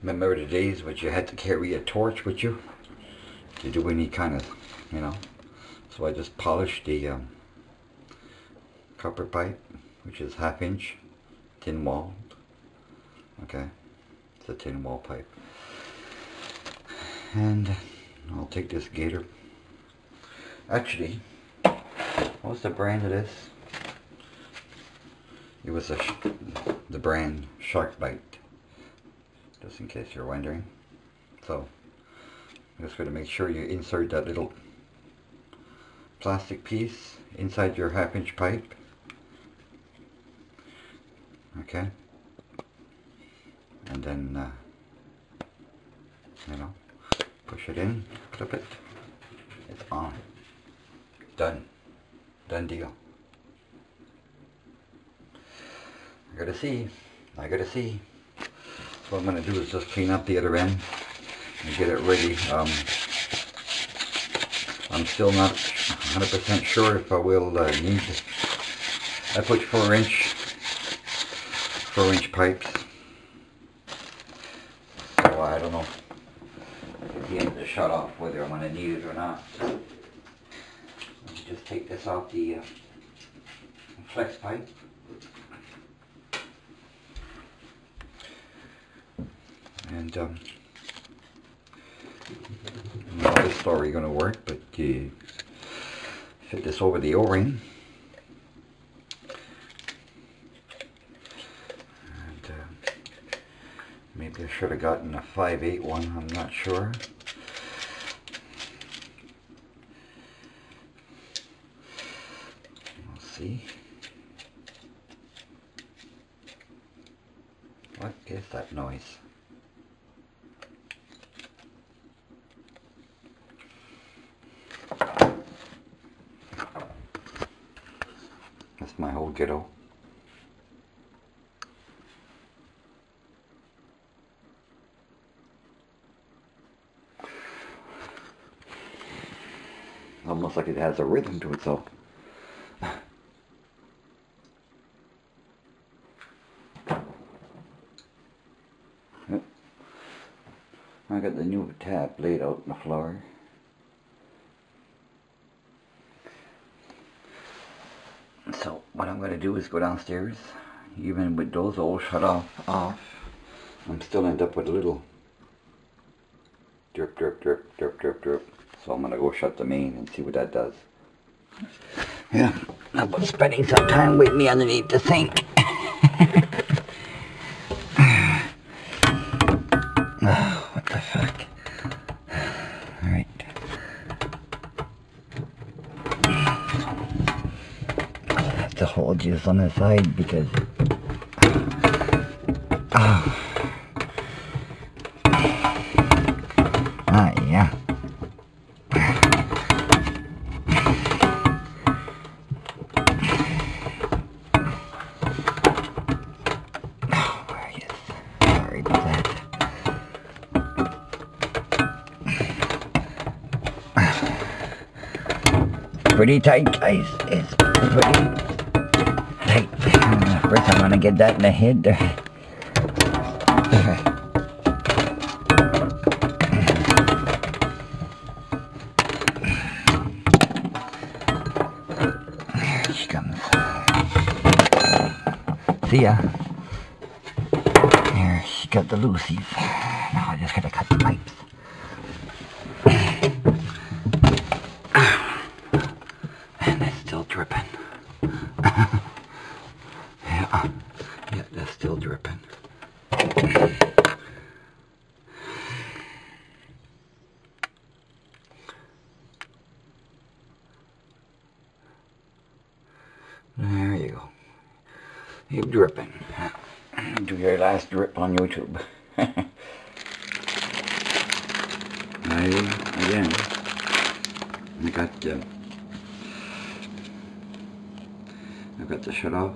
Remember the days when you had to carry a torch with you to do any kind of, you know. So I just polished the copper pipe, which is 1/2 inch, tin wall. Okay, it's a tin wall pipe. And I'll take this Gator. Actually, what's the brand of this? It was the brand SharkBite, just in case you're wondering. So I'm just going to make sure you insert that little plastic piece inside your 1/2 inch pipe. Okay, and then you know, push it in, clip it, it's on. Done deal. I gotta see. So what I'm gonna do is just clean up the other end and get it ready. I'm still not 100% sure if I will need. I put 4-inch pipes, so I don't know at the end of the shut off whether I'm gonna need it or not. Let me just take this off the flex pipe. And how this story gonna work, but you fit this over the O-ring, and maybe I should have gotten a 5/8 one. I'm not sure. We'll see. What is that noise? That's my whole ghetto. Almost like it has a rhythm to itself. I got the new tap laid out on the floor. So what I'm going to do is go downstairs. Even with those all shut off, I'm still end up with a little drip. So I'm going to go shut the main and see what that does. Yeah, how about spending some time with me underneath the sink? Oh, what the fuck? Alright. I'll have to hold this on the side because... Oh. Ah, yeah. Pretty tight, guys. It's pretty tight. First I'm gonna get that in the head there. Here she comes. See ya. Here, she got the loosies. Now I just gotta cut the pipes. Dripping. Yeah, that's still dripping. There you go. You're dripping. Do your last drip on YouTube. Again, I got the shut off,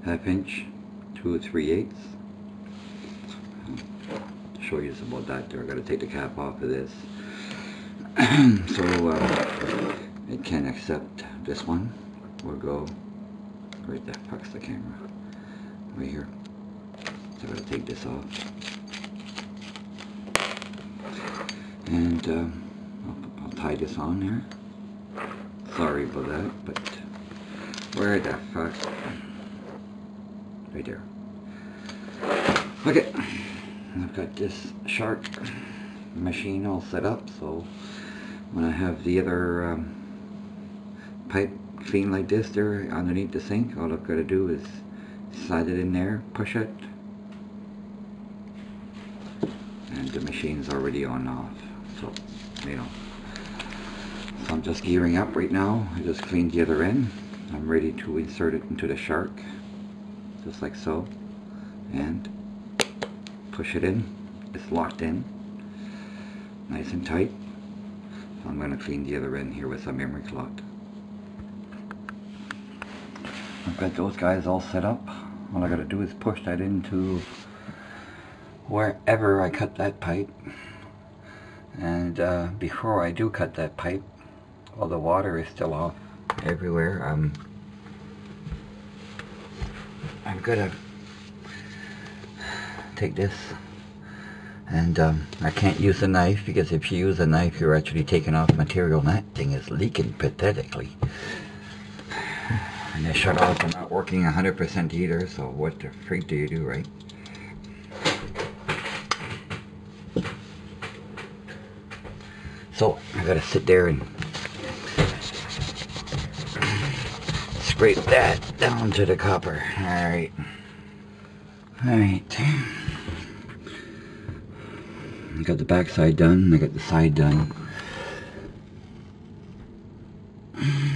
1/2 inch, 2 3/8. Show you about that there. I got to take the cap off of this, so it can accept this one. We'll go right there. Fuck's the camera right here. So I'm going to take this off. And I'll tie this on there. Sorry about that, but where the fuck? Right there. Okay, I've got this shark machine all set up, so when I have the other pipe clean like this there underneath the sink, all I've got to do is slide it in there, push it, and the machine's already on off. So, you know. So I'm just gearing up right now. I just cleaned the other end. I'm ready to insert it into the shark, just like so, and push it in. It's locked in, nice and tight. So I'm going to clean the other end here with some emery cloth. I've got those guys all set up. All I got to do is push that into wherever I cut that pipe. And before I do cut that pipe, all the water is still off everywhere. I'm gonna take this, and I can't use a knife, because if you use a knife you're actually taking off material, and that thing is leaking pathetically. And the shut off are not working 100% either, so what the freak do you do, right? So I gotta sit there and scrape that down to the copper. Alright. Alright. I got the back side done, I got the side done.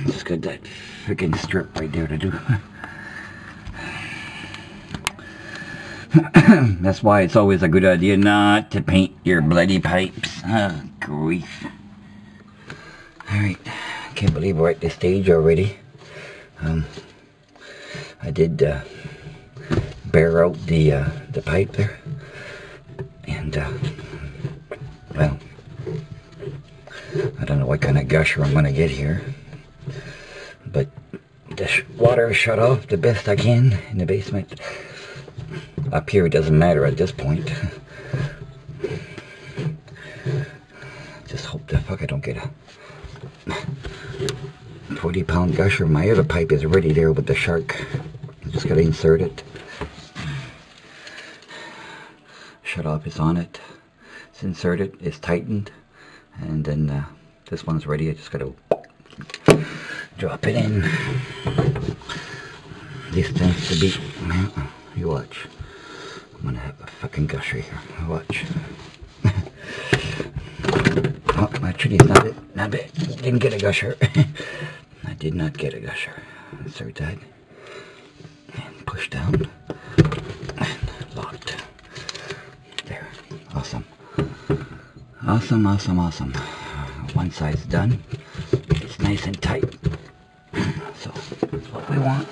Just got that freaking strip right there to do. That's why it's always a good idea not to paint your bloody pipes. Oh, grief. Alright, can't believe we're at this stage already. I did bare out the pipe there, and well, I don't know what kind of gusher I'm gonna get here, but the water is shut off the best I can in the basement. Up here it doesn't matter at this point. Just hope the fuck I don't get a 40-pound gusher. My other pipe is already there with the shark. Just gotta insert it. Shut off is on it. It's inserted, it's tightened, and then this one's ready. I just gotta drop it in. This tends to be, you watch. I'm gonna have a fucking gusher here. Watch. Oh, actually, not it. Didn't get a gusher. I did not get a gusher. Insert that. And push down. And locked. There. Awesome. Awesome, awesome, awesome. One side's done. It's nice and tight. So, that's what we want.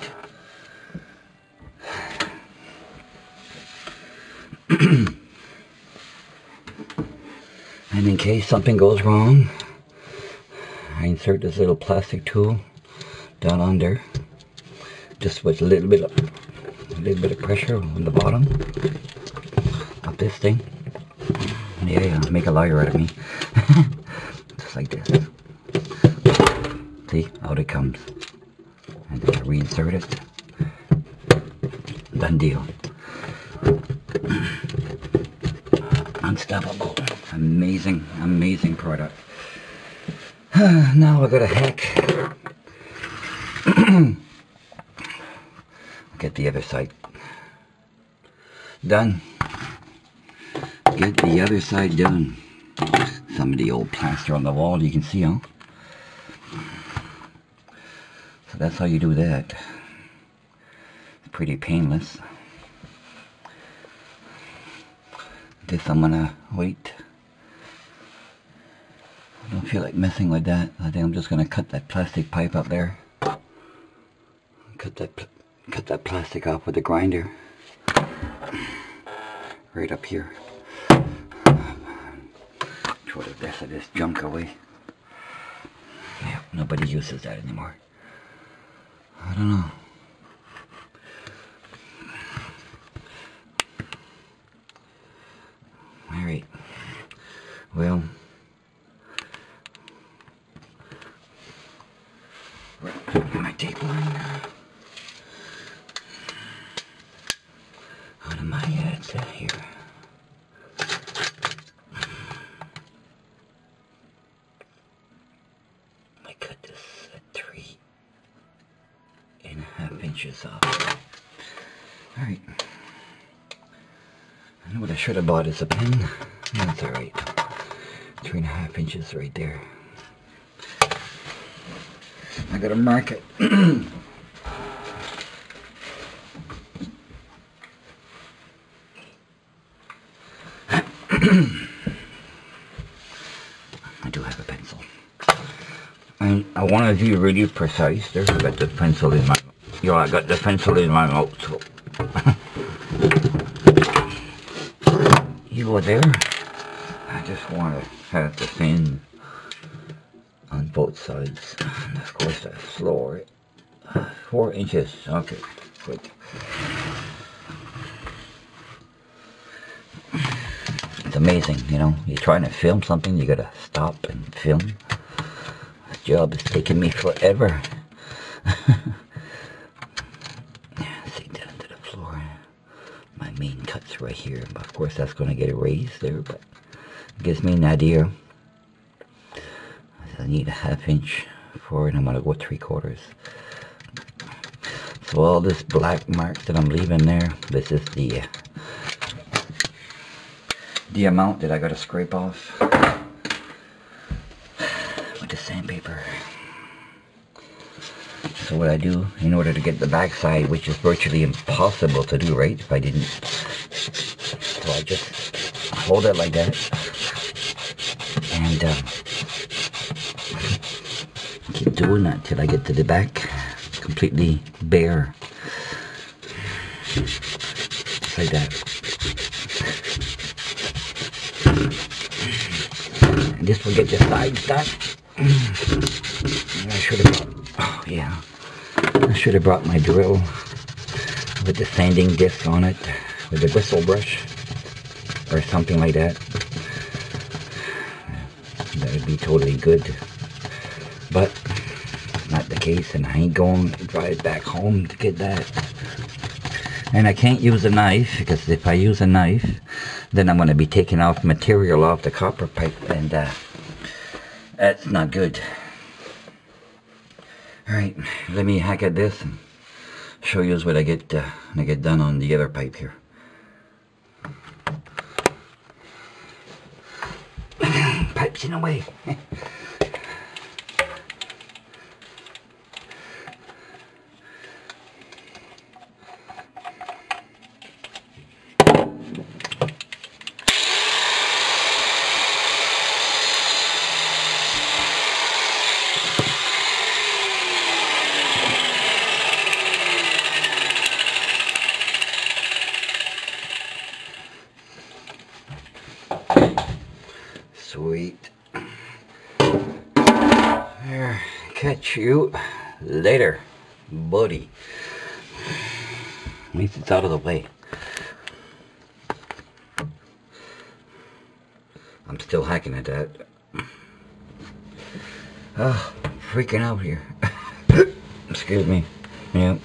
And in case something goes wrong, I insert this little plastic tool down under, just with a little bit of pressure on the bottom of this thing. Yeah, make a liar out of me. Just like this. See, out it comes. And then I reinsert it. Done deal. Unstoppable. Amazing, amazing product. Now I gotta hack. Get the other side done. Get the other side done. Some of the old plaster on the wall, you can see, huh? So that's how you do that. It's pretty painless. This I'm gonna wait. I don't feel like messing with that. I think I'm just gonna cut that plastic pipe up there. Cut that plastic off with the grinder. Right up here. Throw the rest of this junk away. Yeah, nobody uses that anymore. I don't know. 3.5 inches off. Alright. I know what I should have bought is a pen. That's alright. 3.5 inches right there. I gotta mark it. I do have a pencil. And I want to be really precise there. I got the pencil in my, I got the pencil in my mouth. So. You go there. I just want to have the thin on both sides. And of course, I floor it. 4 inches. Okay, good. It's amazing, you know. You're trying to film something, you gotta stop and film. This job is taking me forever. See down to the floor. My main cut's right here, but of course that's gonna get erased there, but it gives me an idea. I need a 1/2 inch for it. I'm gonna go 3/4. So all this black mark that I'm leaving there, this is the amount that I gotta scrape off with the sandpaper. So what I do in order to get the back side, which is virtually impossible to do, right, if I didn't, so I just hold it like that and keep doing that till I get to the back completely bare, just like that. And this will get the sides done. I should have brought, oh yeah, I should have brought my drill with the sanding disc on it, with a bristle brush or something like that. That would be totally good, but not the case, and I ain't going to drive back home to get that. And I can't use a knife, because if I use a knife, then I'm going to be taking off material off the copper pipe, and that's not good. Alright, let me hack at this and show you what I get when I get done on the other pipe here. Pipe's in the way. Sweet. There, catch you later, buddy. At least it's out of the way. I'm still hacking at that. Oh, freaking out here. Excuse me. Yeah.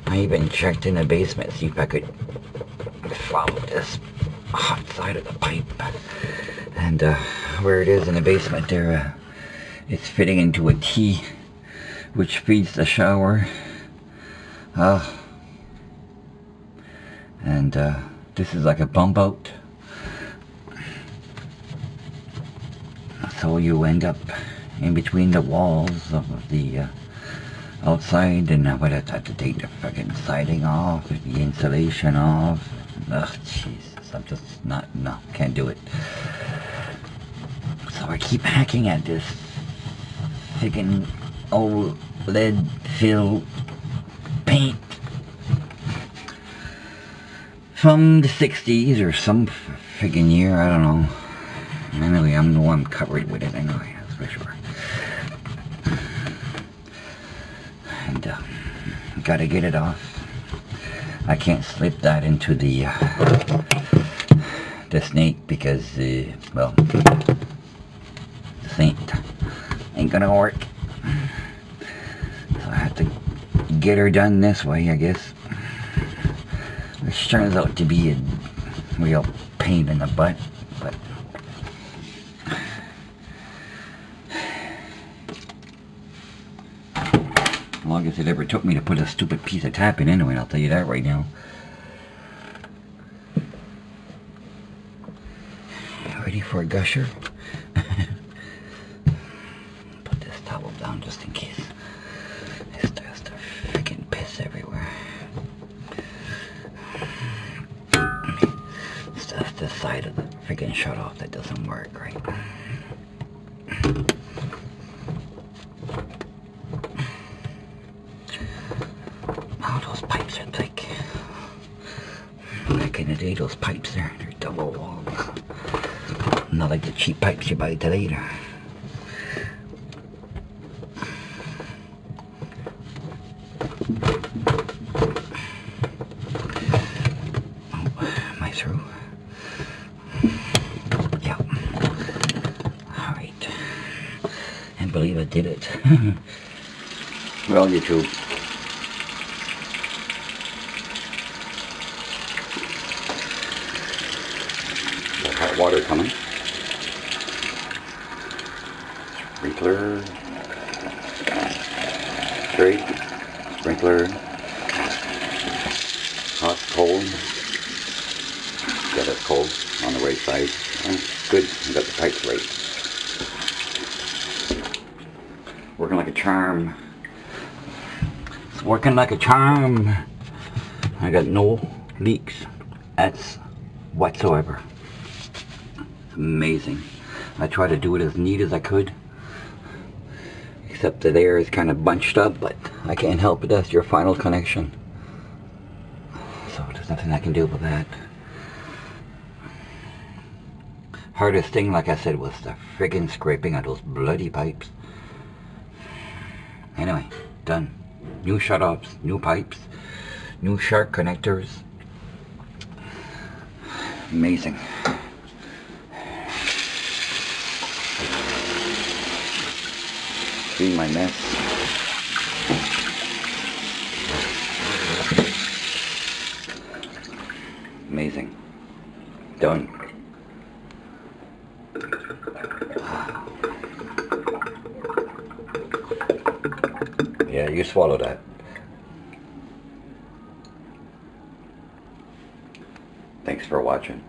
I even checked in the basement, see if I could follow this hot side of the pipe. And where it is in the basement there, it's fitting into a T, which feeds the shower. And this is like a bump out. So you end up in between the walls of the outside, and I would have to take the fucking siding off, the insulation off. Ugh, Jesus, I'm just not, no, can't do it. So I keep hacking at this freaking old lead filled paint from the 60s or some freaking year, I don't know. Anyway, I know I'm covered with it anyway, that's for sure. And gotta get it off. I can't slip that into the snake because well, the snake ain't gonna work. So I have to get her done this way, I guess, which turns out to be a real pain in the butt, but Longest it ever took me to put a stupid piece of tap in anyway, I'll tell you that right now. Ready for a gusher? Put this towel down just in case. There's just a freaking piss everywhere. It's just the side of the freaking shut off that doesn't work right. Oh, those pipes are thick. Back in the day, those pipes there, they're double walled. Not like the cheap pipes you buy today. Oh, am I through? Yeah. Alright. And believe I did it. Well, YouTube. Got hot water coming. Sprinkler, straight, sprinkler, hot, cold, got it cold on the right side, good, we got the pipes right. Working like a charm, it's working like a charm. I got no leaks, that's whatsoever, amazing. I try to do it as neat as I could. Except that air is kind of bunched up, but I can't help it. That's your final connection. So there's nothing I can do about that. Hardest thing, like I said, was the friggin' scraping of those bloody pipes. Anyway, done. New shut-offs, new pipes, new shark connectors. Amazing. Clean my mess. Amazing. Done. Yeah, you swallow that. Thanks for watching.